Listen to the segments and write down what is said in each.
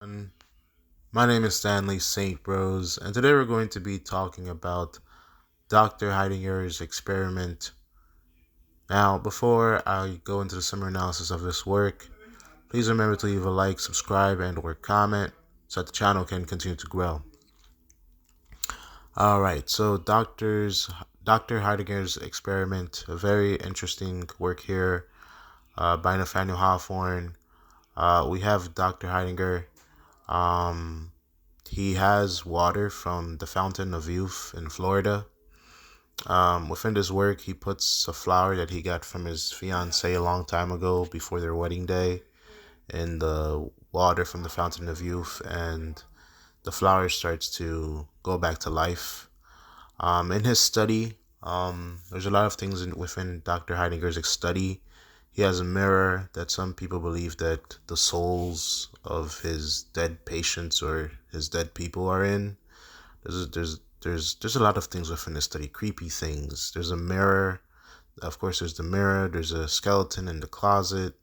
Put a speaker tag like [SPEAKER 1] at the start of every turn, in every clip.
[SPEAKER 1] everyone. My name is Stanley St. Rose, and today we're going to be talking about Dr. Heidegger's experiment. Now, before I go into the summary analysis of this work, please remember to leave a like, subscribe, and/or comment so that the channel can continue to grow. Alright, so Dr. Heidegger's experiment, a very interesting work here by Nathaniel Hawthorne. We have Dr. Heidegger. Um, He has water from the Fountain of Youth in Florida. Within this work, he puts a flower that he got from his fiancée a long time ago before their wedding day in the water from the Fountain of Youth, and the flower starts to go back to life. In his study, there's a lot of things within Dr. Heidegger's study. He has a mirror that some people believe that the souls of his dead patients or his dead people are in. There's a lot of things within this study, creepy things. There's a mirror. Of course, there's the mirror. There's a skeleton in the closet.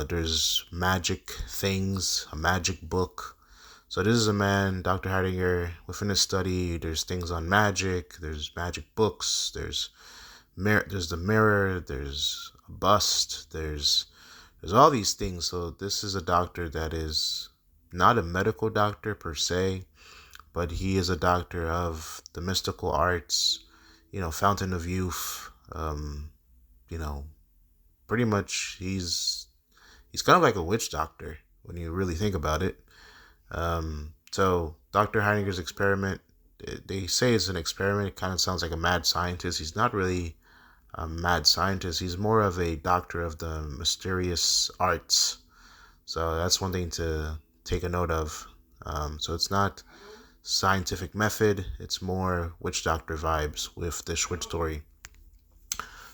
[SPEAKER 1] There's magic things, a magic book. So this is a man, Dr. Heidegger, within his study. There's things on magic. There's magic books. There's the mirror. There's a bust. There's all these things. So this is a doctor that is not a medical doctor per se, but he is a doctor of the mystical arts, Fountain of Youth. You know, Pretty much he's kind of like a witch doctor when you really think about it. So Dr. Heidegger's experiment, they say it's an experiment. It kind of sounds like a mad scientist. He's not really a mad scientist. He's more of a doctor of the mysterious arts. So that's one thing to take a note of. So it's not scientific method. It's more witch doctor vibes with this short story.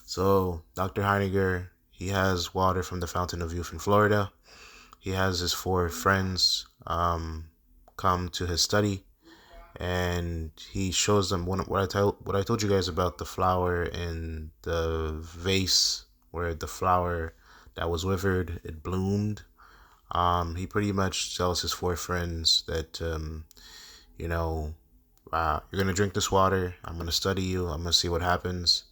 [SPEAKER 1] So Dr. Heidegger, he has water from the Fountain of Youth in Florida. He has his four friends come to his study, and he shows them what I told you guys about the flower in the vase where the flower that was withered, it bloomed. He pretty much tells his four friends that you know, you're gonna drink this water. I'm gonna study you. I'm gonna see what happens.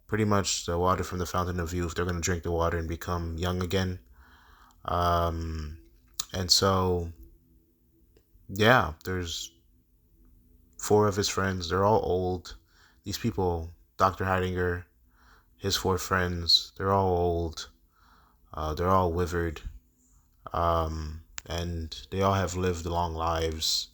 [SPEAKER 1] Pretty much the water from the Fountain of Youth. They're gonna drink the water and become young again. Um, and so, yeah, there's four of his friends. They're all old. These people, Dr. Heidegger, his four friends, they're all old. They're all withered. And they all have lived long lives.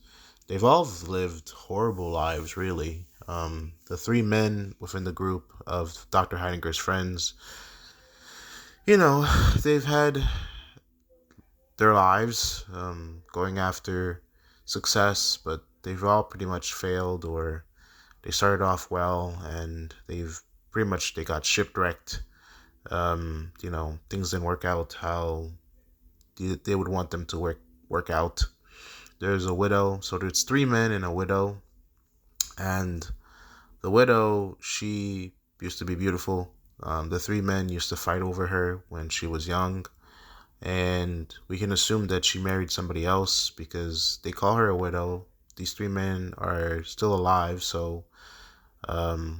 [SPEAKER 1] They've all lived horrible lives, really. The three men within the group of Dr. Heidegger's friends, you know, they've had their lives going after success, but they've all pretty much failed, or they started off well and they got shipwrecked. Things didn't work out how they would want them to work out. There's a widow, so there's three men and a widow, and the widow, she used to be beautiful. The three men used to fight over her when she was young, and we can assume that she married somebody else because they call her a widow. These three men are still alive, so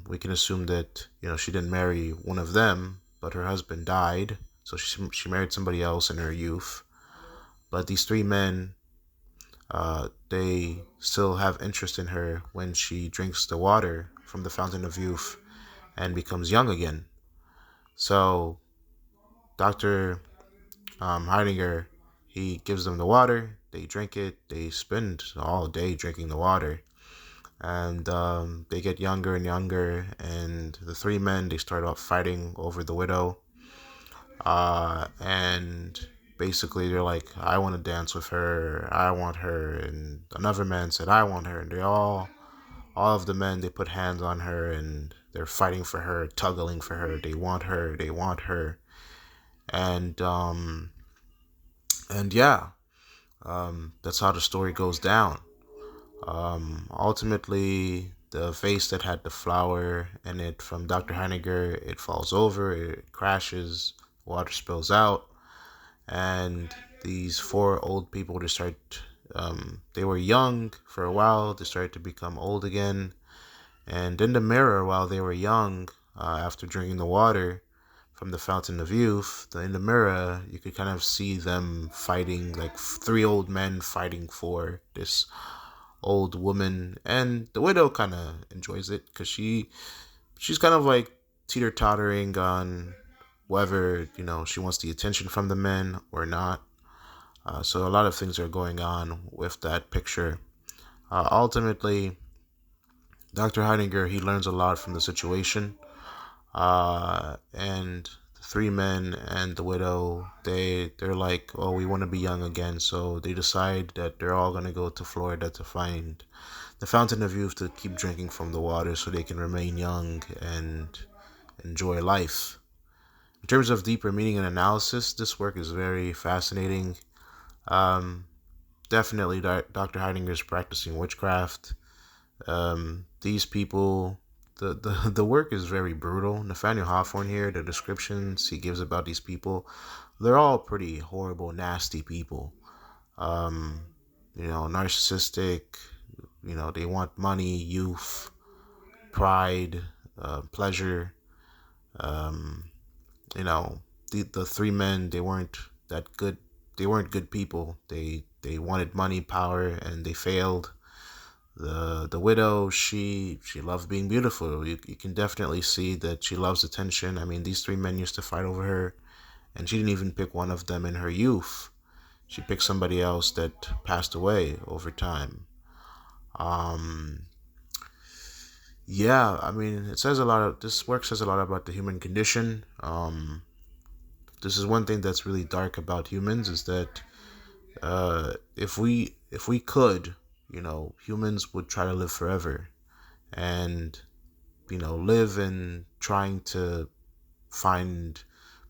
[SPEAKER 1] we can assume that she didn't marry one of them, but her husband died, so she married somebody else in her youth. But these three men, they still have interest in her when she drinks the water from the Fountain of Youth and becomes young again. So Dr. Heidegger, he gives them the water, they drink it, they spend all day drinking the water, and they get younger and younger, and the three men, they start off fighting over the widow, and basically they're like, I want to dance with her, I want her, and another man said, I want her, and all of the men, they put hands on her, and they're fighting for her, tugging for her, they want her, and yeah, that's how the story goes down. Ultimately, the vase that had the flower in it from Dr. Heidegger, it falls over, it crashes, water spills out, and these four old people, they were young for a while, they started to become old again. And in the mirror, while they were young, after drinking the water from the fountain of youth, in the mirror, you could kind of see them fighting, like three old men fighting for this old woman. And the widow kind of enjoys it because she's kind of like teeter-tottering on whether, she wants the attention from the men or not. So a lot of things are going on with that picture. Ultimately, Dr. Heidegger, he learns a lot from the situation. And the three men and the widow, they're like, oh, we want to be young again. So they decide that they're all going to go to Florida to find the fountain of youth to keep drinking from the water so they can remain young and enjoy life. In terms of deeper meaning and analysis, this work is very fascinating. Definitely Dr. Heidegger is practicing witchcraft. These people, the work is very brutal. Nathaniel Hawthorne here, the descriptions he gives about these people, they're all pretty horrible, nasty people. Narcissistic, they want money, youth, pride, pleasure. Um, the three men, they weren't that good. They weren't good people. They wanted money, power, and they failed. The widow, she loves being beautiful. You can definitely see that she loves attention. I mean, these three men used to fight over her, and she didn't even pick one of them in her youth. She picked somebody else that passed away over time. Yeah, I mean, this work says a lot about the human condition. This is one thing that's really dark about humans, is that if we could, humans would try to live forever and, live in trying to find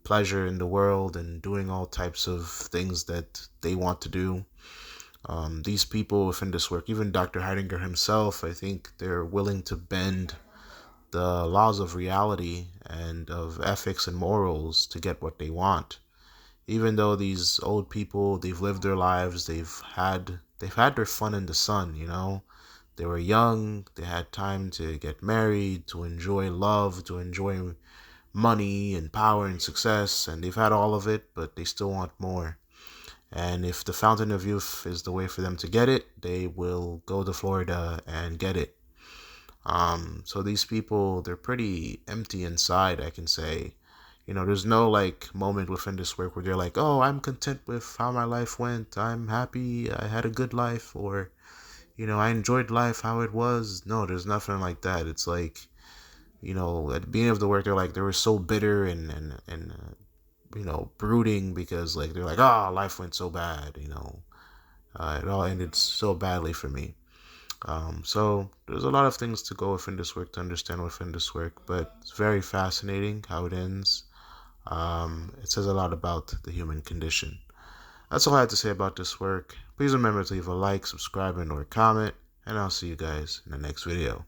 [SPEAKER 1] pleasure in the world and doing all types of things that they want to do. These people within this work, even Dr. Heidegger himself, I think they're willing to bend the laws of reality and of ethics and morals to get what they want. Even though these old people, they've lived their lives, they've had their fun in the sun, They were young, they had time to get married, to enjoy love, to enjoy money and power and success, and they've had all of it, but they still want more. And if the fountain of youth is the way for them to get it, they will go to Florida and get it. So these people, they're pretty empty inside, I can say. There's no like moment within this work where they're like, oh, I'm content with how my life went. I'm happy. I had a good life. Or, I enjoyed life how it was. No, there's nothing like that. It's like, at the beginning of the work, they're like, they were so bitter and brooding because like, they're like, oh, life went so bad. It all ended so badly for me. So there's a lot of things to go within this work to understand within this work, but it's very fascinating how it ends. It says a lot about the human condition. That's all I have to say about this work. Please remember to leave a like, subscribe, and or comment, and I'll see you guys in the next video.